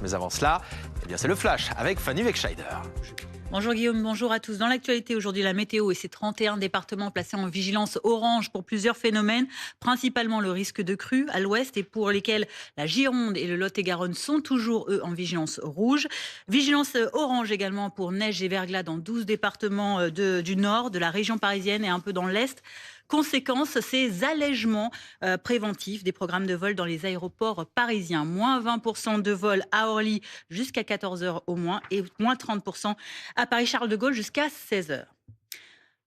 Mais avant cela, c'est le Flash avec Fanny Wegscheider. Bonjour Guillaume, bonjour à tous. Dans l'actualité aujourd'hui, la météo et ses 31 départements placés en vigilance orange pour plusieurs phénomènes, principalement le risque de crue à l'ouest et pour lesquels la Gironde et le Lot-et-Garonne sont toujours, eux, en vigilance rouge. Vigilance orange également pour neige et verglas dans 12 départements du nord, de la région parisienne et un peu dans l'est. Conséquence, ces allègements préventifs des programmes de vol dans les aéroports parisiens. Moins 20% de vols à Orly jusqu'à 14 heures au moins et moins 30% à Paris-Charles de Gaulle jusqu'à 16 heures.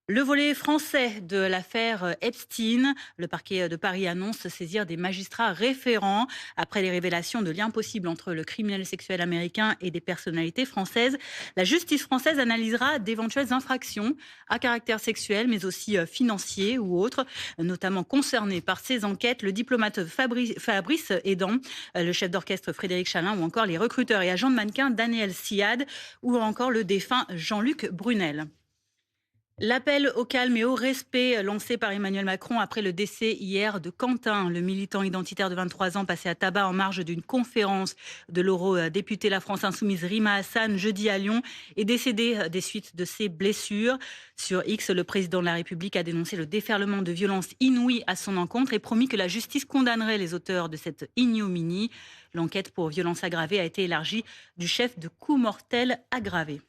Le volet français de l'affaire Epstein, le parquet de Paris annonce saisir des magistrats référents après les révélations de liens possibles entre le criminel sexuel américain et des personnalités françaises. La justice française analysera d'éventuelles infractions à caractère sexuel, mais aussi financier ou autres, notamment concernés par ces enquêtes. Le diplomate Fabrice Edan, le chef d'orchestre Frédéric Chalin ou encore les recruteurs et agents de mannequins Daniel Siad ou encore le défunt Jean-Luc Brunel. L'appel au calme et au respect lancé par Emmanuel Macron après le décès hier de Quentin, le militant identitaire de 23 ans passé à tabac en marge d'une conférence de l'eurodéputé La France Insoumise Rima Hassan jeudi à Lyon, est décédé des suites de ses blessures. Sur X, le président de la République a dénoncé le déferlement de violence inouïe à son encontre et promis que la justice condamnerait les auteurs de cette ignominie. L'enquête pour violence aggravée a été élargie du chef de coup mortel aggravé.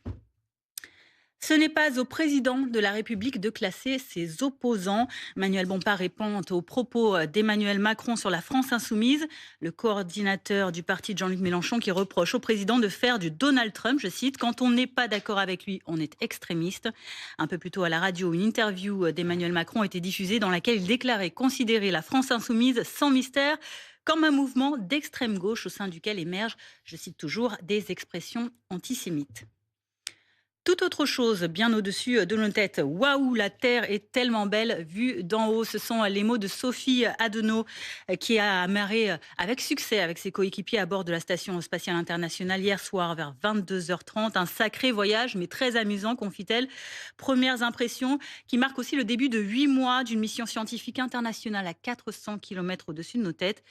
Ce n'est pas au président de la République de classer ses opposants. Manuel Bompard répond aux propos d'Emmanuel Macron sur la France Insoumise, le coordinateur du parti de Jean-Luc Mélenchon qui reproche au président de faire du Donald Trump, je cite, « Quand on n'est pas d'accord avec lui, on est extrémiste ». Un peu plus tôt à la radio, une interview d'Emmanuel Macron a été diffusée dans laquelle il déclarait considérer la France Insoumise sans mystère comme un mouvement d'extrême gauche au sein duquel émergent, je cite toujours, des expressions antisémites. Tout autre chose, bien au-dessus de nos têtes. Waouh, la Terre est tellement belle vue d'en haut. Ce sont les mots de Sophie Adenau qui a amarré avec succès avec ses coéquipiers à bord de la Station spatiale internationale hier soir vers 22h30. Un sacré voyage, mais très amusant, confie-t-elle. Premières impressions qui marquent aussi le début de 8 mois d'une mission scientifique internationale à 400 km au-dessus de nos têtes.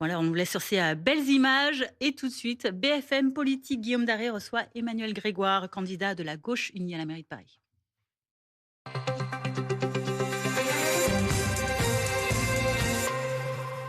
Voilà, on nous laisse sur ces belles images. Et tout de suite, BFM Politique, Guillaume Daré reçoit Emmanuel Grégoire, candidat de la gauche unie à la mairie de Paris.